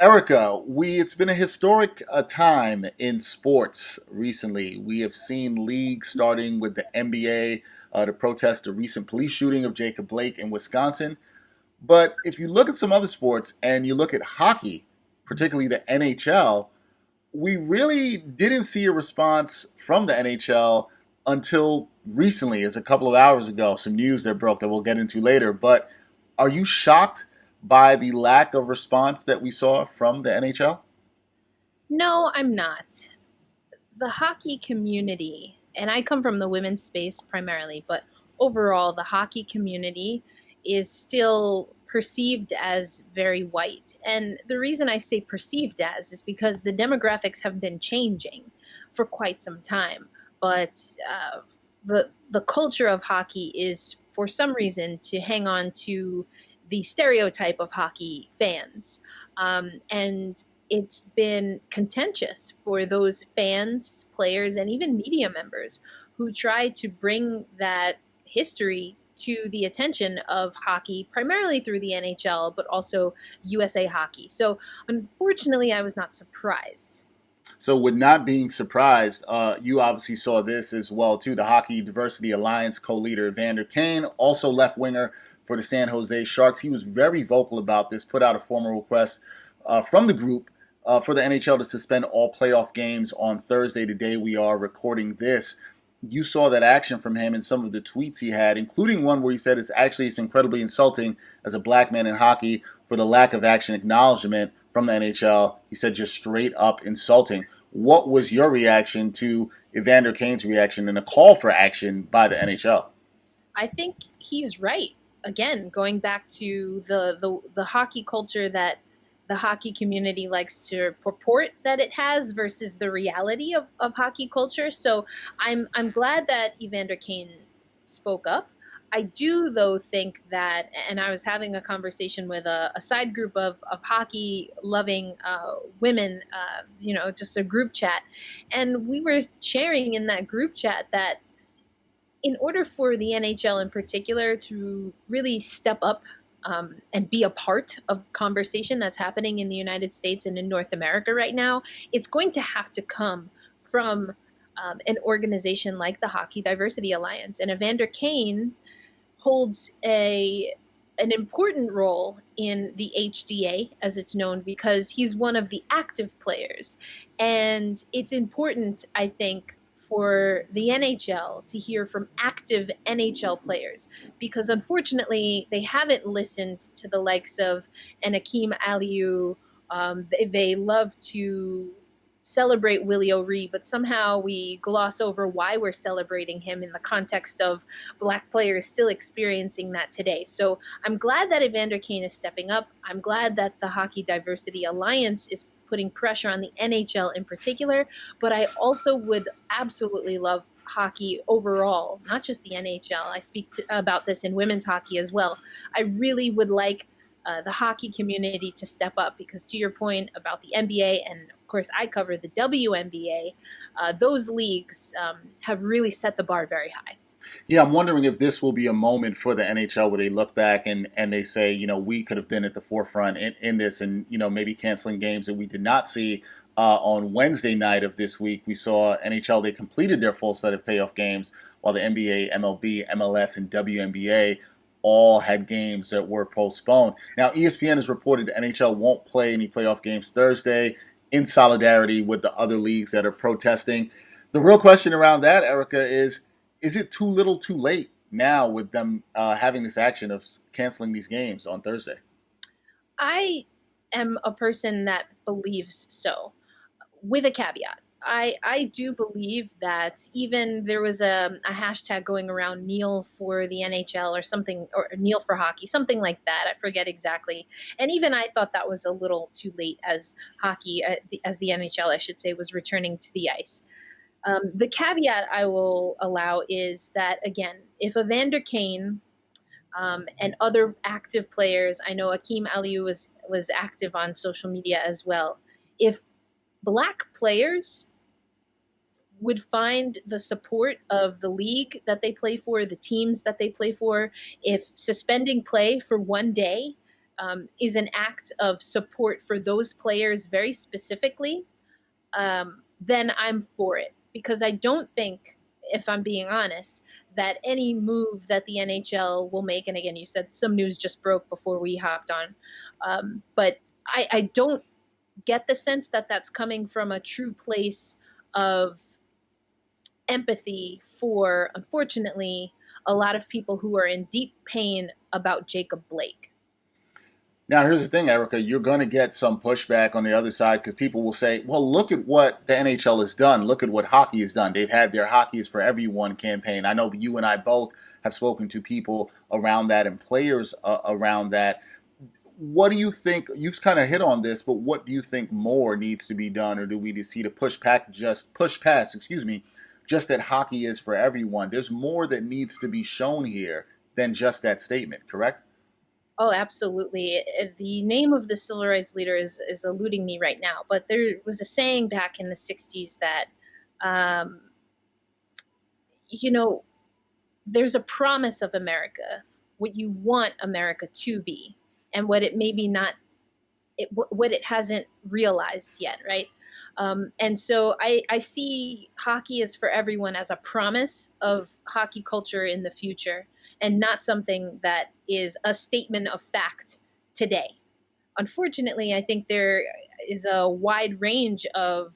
Erica, it's been a historic time in sports recently. We have seen leagues starting with the NBA to protest the recent police shooting of Jacob Blake in Wisconsin. But if you look at some other sports and you look at hockey, particularly the NHL, we really didn't see a response from the NHL until recently, as a couple of hours ago, some news that broke that we'll get into later. But are you shocked by the lack of response that we saw from the NHL? No, I'm not. The hockey community, and I come from the women's space primarily, but overall, the hockey community is still perceived as very white. And the reason I say perceived as is because the demographics have been changing for quite some time. But the culture of hockey is, for some reason, to hang on to the stereotype of hockey fans. And it's been contentious for those fans, players, and even media members who try to bring that history to the attention of hockey, primarily through the NHL, but also USA Hockey. So, unfortunately, I was not surprised. So, with not being surprised, you obviously saw this as well too. The Hockey Diversity Alliance co-leader Evander Kane, also left winger for the San Jose Sharks, he was very vocal about this. Put out a formal request from the group for the NHL to suspend all playoff games on Thursday, the day we are recording this. You saw that action from him in some of the tweets he had, including one where he said it's incredibly insulting as a black man in hockey for the lack of action acknowledgement from the NHL. He said just straight up insulting. What was your reaction to Evander Kane's reaction and a call for action by the NHL? I think he's right. Again, going back to the hockey culture that the hockey community likes to purport that it has versus the reality of hockey culture. So I'm glad that Evander Kane spoke up. I do though think that, and I was having a conversation with a side group of hockey loving women, just a group chat, and we were sharing in that group chat that in order for the NHL in particular to really step up and be a part of conversation that's happening in the United States and in North America right now, it's going to have to come from an organization like the Hockey Diversity Alliance. And Evander Kane holds an important role in the HDA, as it's known, because he's one of the active players. And it's important, I think, for the NHL to hear from active NHL players because unfortunately they haven't listened to the likes of an Akeem Aliu. They love to celebrate Willie O'Ree, but somehow we gloss over why we're celebrating him in the context of black players still experiencing that today. So I'm glad that Evander Kane is stepping up. I'm glad that the Hockey Diversity Alliance is putting pressure on the NHL in particular, but I also would absolutely love hockey overall, not just the NHL. I speak about this in women's hockey as well. I really would like the hockey community to step up because, to your point about the NBA, and of course, I cover the WNBA, those leagues have really set the bar very high. Yeah, I'm wondering if this will be a moment for the NHL where they look back and they say, we could have been at the forefront in this and, maybe canceling games that we did not see on Wednesday night of this week. We saw NHL, they completed their full set of playoff games while the NBA, MLB, MLS, and WNBA all had games that were postponed. Now, ESPN has reported the NHL won't play any playoff games Thursday in solidarity with the other leagues that are protesting. The real question around that, Erica, is it too little too late now with them having this action of canceling these games on Thursday? I am a person that believes so, with a caveat. I do believe that even there was a hashtag going around kneel for the NHL or something, or kneel for hockey, something like that. I forget exactly. And even I thought that was a little too late as hockey, as the NHL, I should say, was returning to the ice. The caveat I will allow is that, again, if Evander Kane and other active players, I know Akeem Aliu was active on social media as well. If black players would find the support of the league that they play for, the teams that they play for, if suspending play for one day is an act of support for those players very specifically, then I'm for it. Because I don't think, if I'm being honest, that any move that the NHL will make, and again, you said some news just broke before we hopped on, but I don't get the sense that that's coming from a true place of empathy for, unfortunately, a lot of people who are in deep pain about Jacob Blake. Now, here's the thing, Erica. You're going to get some pushback on the other side because people will say, well, look at what the NHL has done. Look at what hockey has done. They've had their Hockey is for Everyone campaign. I know you and I both have spoken to people around that and players around that. What do you think? You've kind of hit on this, but what do you think more needs to be done, or do we just see to push past, just that hockey is for everyone? There's more that needs to be shown here than just that statement, correct? Oh, absolutely. The name of the civil rights leader is eluding me right now, but there was a saying back in the 60s that, um, you know, there's a promise of America, what you want America to be, and what it maybe not, what it hasn't realized yet, right? And so I see hockey is for everyone as a promise of hockey culture in the future, and not something that is a statement of fact today. Unfortunately, I think there is a wide range of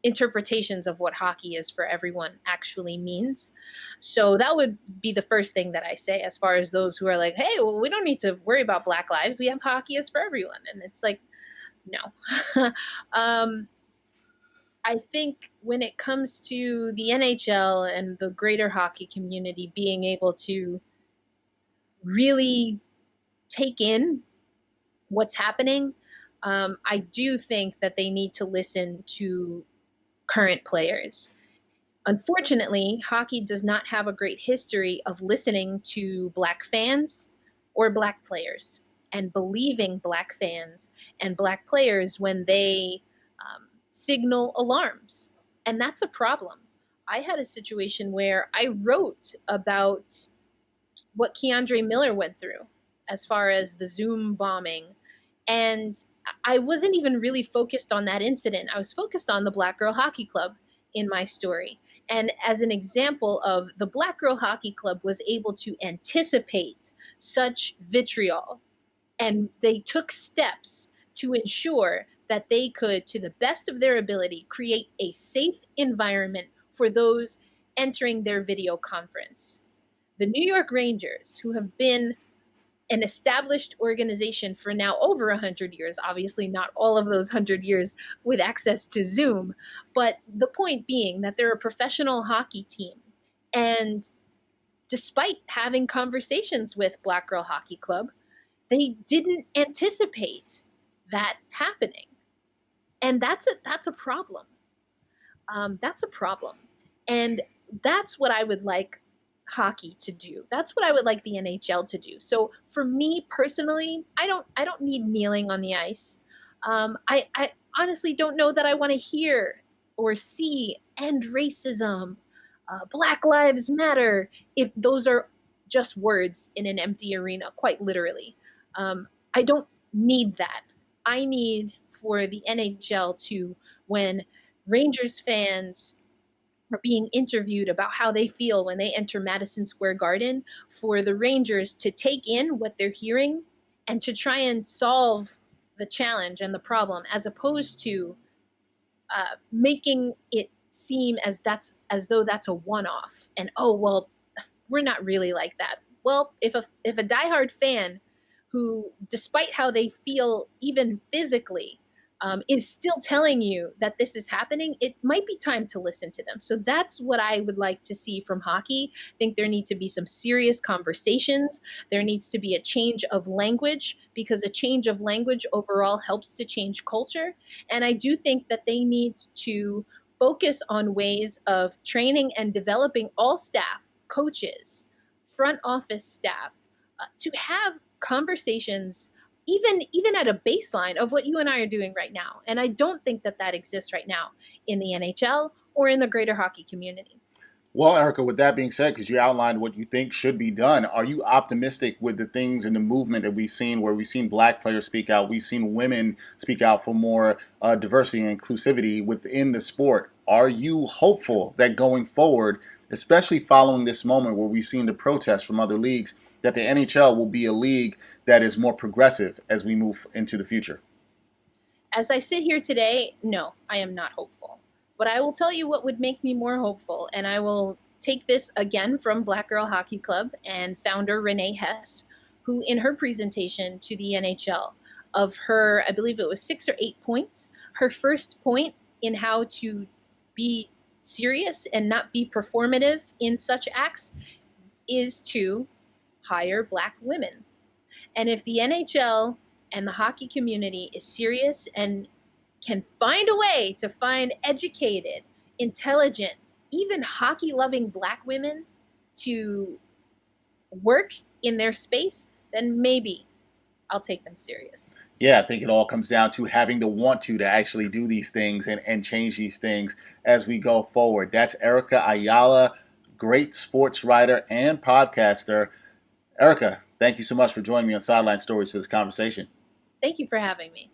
interpretations of what hockey is for everyone actually means. So that would be the first thing that I say, as far as those who are like, hey, well, we don't need to worry about Black lives. We have hockey is for everyone. And it's like, no. I think when it comes to the NHL and the greater hockey community being able to really take in what's happening, I do think that they need to listen to current players. Unfortunately, hockey does not have a great history of listening to Black fans or Black players and believing Black fans and Black players when they signal alarms. And that's a problem. I had a situation where I wrote about what Keandre Miller went through as far as the Zoom bombing. And I wasn't even really focused on that incident. I was focused on the Black Girl Hockey Club in my story. And as an example of the Black Girl Hockey Club was able to anticipate such vitriol, and they took steps to ensure that they could, to the best of their ability, create a safe environment for those entering their video conference. The New York Rangers, who have been an established organization for now over 100 years, obviously not all of those 100 years with access to Zoom, but the point being that they're a professional hockey team. And despite having conversations with Black Girl Hockey Club, they didn't anticipate that happening. And that's a problem. That's a problem. And that's what I would like hockey to do. That's what I would like the NHL to do. So for me personally, I don't need kneeling on the ice. I honestly don't know that I want to hear or see end racism, Black Lives Matter, if those are just words in an empty arena, quite literally. I don't need that. I need for the NHL to, when Rangers fans are being interviewed about how they feel when they enter Madison Square Garden, for the Rangers to take in what they're hearing and to try and solve the challenge and the problem, as opposed to making it seem as though that's a one-off. And oh well, we're not really like that. Well, if a diehard fan who, despite how they feel even physically, is still telling you that this is happening, it might be time to listen to them. So that's what I would like to see from hockey. I think there need to be some serious conversations. There needs to be a change of language, because a change of language overall helps to change culture. And I do think that they need to focus on ways of training and developing all staff, coaches, front office staff, to have conversations even at a baseline of what you and I are doing right now. And I don't think that exists right now in the NHL or in the greater hockey community. Well, Erica, with that being said, because you outlined what you think should be done, are you optimistic with the things in the movement that we've seen, where we've seen black players speak out, we've seen women speak out for more diversity and inclusivity within the sport? Are you hopeful that going forward, especially following this moment where we've seen the protests from other leagues, that the NHL will be a league that is more progressive as we move into the future? As I sit here today, no, I am not hopeful. But I will tell you what would make me more hopeful, and I will take this again from Black Girl Hockey Club and founder Renee Hess, who in her presentation to the NHL of her, I believe it was 6 or 8 points, her first point in how to be serious and not be performative in such acts is to hire black women. And if the NHL and the hockey community is serious and can find a way to find educated, intelligent, even hockey loving black women to work in their space, then maybe I'll take them serious. Yeah, I think it all comes down to having the want to actually do these things and change these things as we go forward. That's Erica Ayala, great sports writer and podcaster. Erica, thank you so much for joining me on Sideline Stories for this conversation. Thank you for having me.